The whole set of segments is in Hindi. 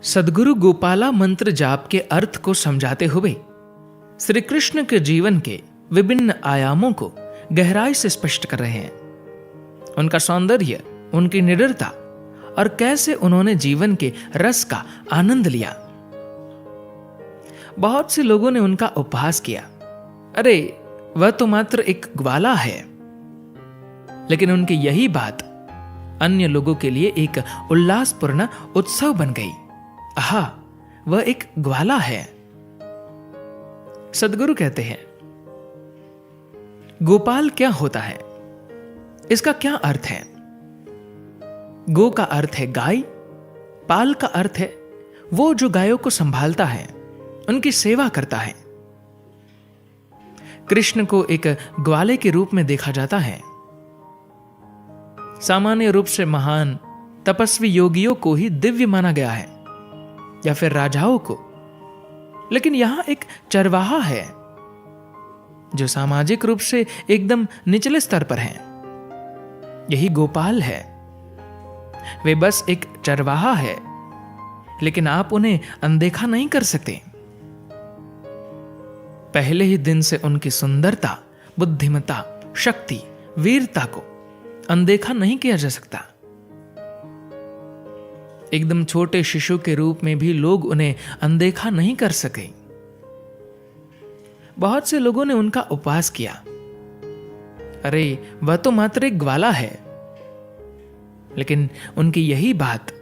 सद्गुरु गोपाला मंत्र जाप के अर्थ को समझाते हुए श्री कृष्ण के जीवन के विभिन्न आयामों को गहराई से स्पष्ट कर रहे हैं। उनका सौंदर्य, उनकी निडरता और कैसे उन्होंने जीवन के रस का आनंद लिया। बहुत से लोगों ने उनका उपहास किया, अरे वह तो मात्र एक ग्वाला है। लेकिन उनकी यही बात अन्य लोगों के लिए एक उल्लासपूर्ण उत्सव बन गई। आहा, वह एक ग्वाला है। सद्गुरु कहते हैं, गोपाल क्या होता है, इसका क्या अर्थ है। गो का अर्थ है गाय, पाल का अर्थ है वो जो गायों को संभालता है, उनकी सेवा करता है। कृष्ण को एक ग्वाले के रूप में देखा जाता है। सामान्य रूप से महान तपस्वी योगियों को ही दिव्य माना गया है, या फिर राजाओं को। लेकिन यहां एक चरवाहा है जो सामाजिक रूप से एकदम निचले स्तर पर है। यही गोपाल है। वे बस एक चरवाहा है, लेकिन आप उन्हें अनदेखा नहीं कर सकते। पहले ही दिन से उनकी सुंदरता, बुद्धिमत्ता, शक्ति, वीरता को अनदेखा नहीं किया जा सकता। एकदम छोटे शिशु के रूप में भी लोग उन्हें अनदेखा नहीं कर सके। बहुत से लोगों ने उनका उपहास किया, अरे वह तो मात्र एक ग्वाला है। लेकिन उनकी यही बात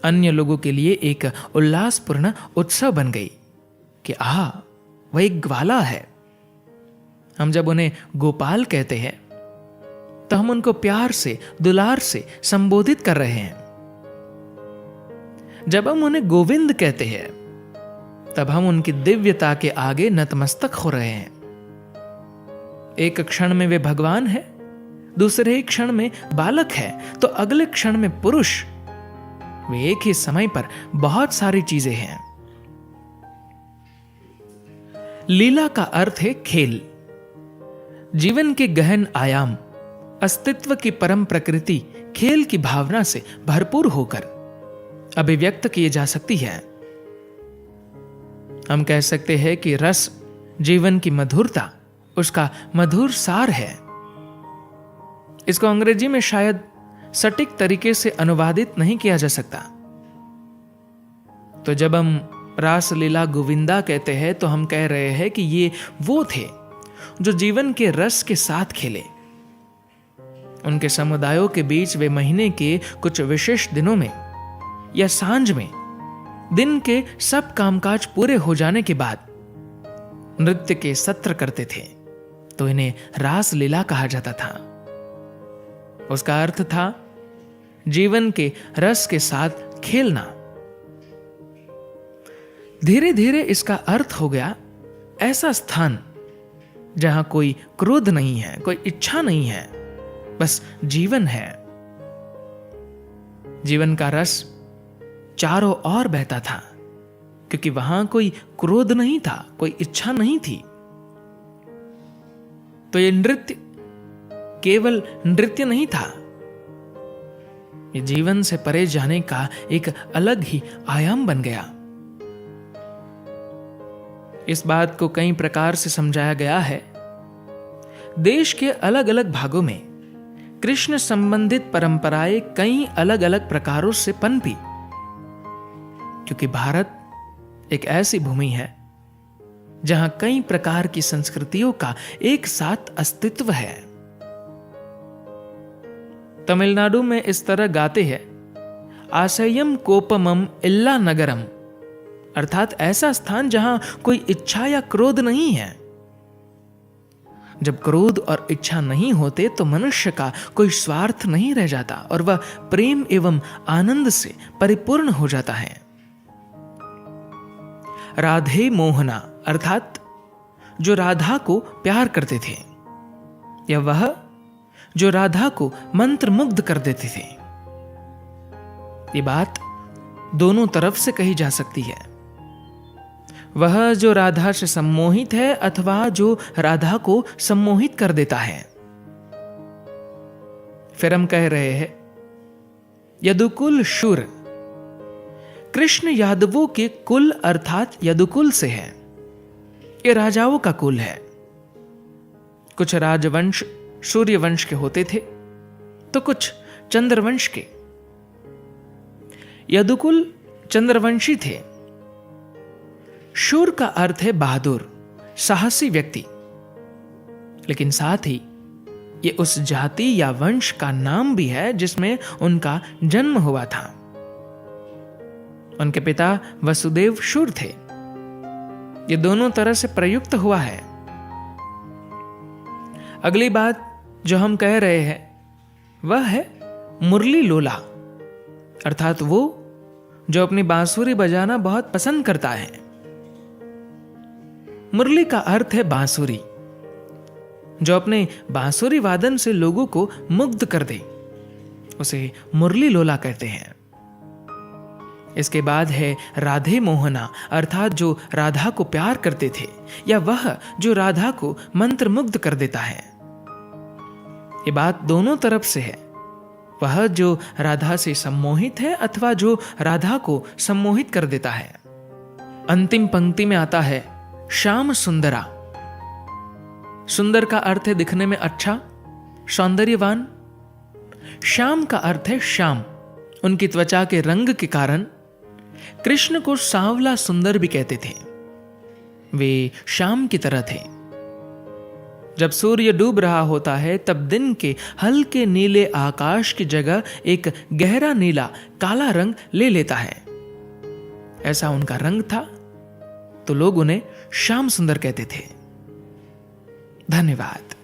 अन्य लोगों के लिए एक उल्लासपूर्ण उत्सव बन गई कि वह एक ग्वाला है। हम जब उन्हें गोपाल कहते हैं तो हम उनको प्यार से, दुलार से संबोधित कर रहे हैं। जब हम उन्हें गोविंद कहते हैं तब हम उनकी दिव्यता के आगे नतमस्तक हो रहे हैं। एक क्षण में वे भगवान है, दूसरे ही क्षण में बालक है, तो अगले क्षण में पुरुष। वे एक ही समय पर बहुत सारी चीजें हैं। लीला का अर्थ है खेल। जीवन के गहन आयाम, अस्तित्व की परम प्रकृति खेल की भावना से भरपूर होकर अभिव्यक्त किए जा सकती है। हम कह सकते हैं कि रस जीवन की मधुरता, उसका मधुर सार है। इसको अंग्रेजी में शायद सटीक तरीके से अनुवादित नहीं किया जा सकता। तो जब हम रास लीला गोविंदा कहते हैं तो हम कह रहे हैं कि ये वो थे जो जीवन के रस के साथ खेले। उनके समुदायों के बीच वे महीने के कुछ विशेष दिनों में या सांझ में दिन के सब कामकाज पूरे हो जाने के बाद नृत्य के सत्र करते थे, तो इन्हें रास लीला कहा जाता था। उसका अर्थ था जीवन के रस के साथ खेलना। धीरे धीरे इसका अर्थ हो गया ऐसा स्थान जहां कोई क्रोध नहीं है, कोई इच्छा नहीं है, बस जीवन है। जीवन का रस चारों ओर बहता था, क्योंकि वहां कोई क्रोध नहीं था, कोई इच्छा नहीं थी। तो ये नृत्य केवल नृत्य नहीं था, ये जीवन से परे जाने का एक अलग ही आयाम बन गया। इस बात को कई प्रकार से समझाया गया है। देश के अलग अलग भागों में कृष्ण संबंधित परंपराएं कई अलग अलग प्रकारों से पनपी, क्योंकि भारत एक ऐसी भूमि है जहां कई प्रकार की संस्कृतियों का एक साथ अस्तित्व है। तमिलनाडु में इस तरह गाते हैं, आशयम कोपमम इल्ला नगरम, अर्थात ऐसा स्थान जहां कोई इच्छा या क्रोध नहीं है। जब क्रोध और इच्छा नहीं होते तो मनुष्य का कोई स्वार्थ नहीं रह जाता और वह प्रेम एवं आनंद से परिपूर्ण हो जाता है। राधे मोहना, अर्थात जो राधा को प्यार करते थे, या वह जो राधा को मंत्र मुग्ध कर देते थे। ये बात दोनों तरफ से कही जा सकती है। वह जो राधा से सम्मोहित है अथवा जो राधा को सम्मोहित कर देता है। फिर हम कह रहे हैं, यदुकुल शूर, कृष्ण यादवों के कुल अर्थात यदुकुल से है। ये राजाओं का कुल है। कुछ राजवंश सूर्यवंश के होते थे तो कुछ चंद्रवंश के। यदुकुल चंद्रवंशी थे। शूर का अर्थ है बहादुर, साहसी व्यक्ति, लेकिन साथ ही ये उस जाति या वंश का नाम भी है जिसमें उनका जन्म हुआ था। उनके पिता वसुदेव शूर थे। ये दोनों तरह से प्रयुक्त हुआ है। अगली बात जो हम कह रहे हैं वह है मुरली लोला, अर्थात वो जो अपनी बांसुरी बजाना बहुत पसंद करता है। मुरली का अर्थ है बांसुरी। जो अपने बांसुरी वादन से लोगों को मुग्ध कर दे उसे मुरली लोला कहते हैं। इसके बाद है राधे मोहना, अर्थात जो राधा को प्यार करते थे या वह जो राधा को मंत्र मुग्ध कर देता है। ये बात दोनों तरफ से है। वह जो राधा से सम्मोहित है अथवा जो राधा को सम्मोहित कर देता है। अंतिम पंक्ति में आता है श्याम सुंदरा। सुंदर का अर्थ है दिखने में अच्छा, सौंदर्यवान। श्याम का अर्थ है श्याम। उनकी त्वचा के रंग के कारण कृष्ण को सांवला सुंदर भी कहते थे। वे श्याम की तरह थे। जब सूर्य डूब रहा होता है तब दिन के हल्के नीले आकाश की जगह एक गहरा नीला काला रंग ले लेता है। ऐसा उनका रंग था, तो लोग उन्हें श्याम सुंदर कहते थे। धन्यवाद।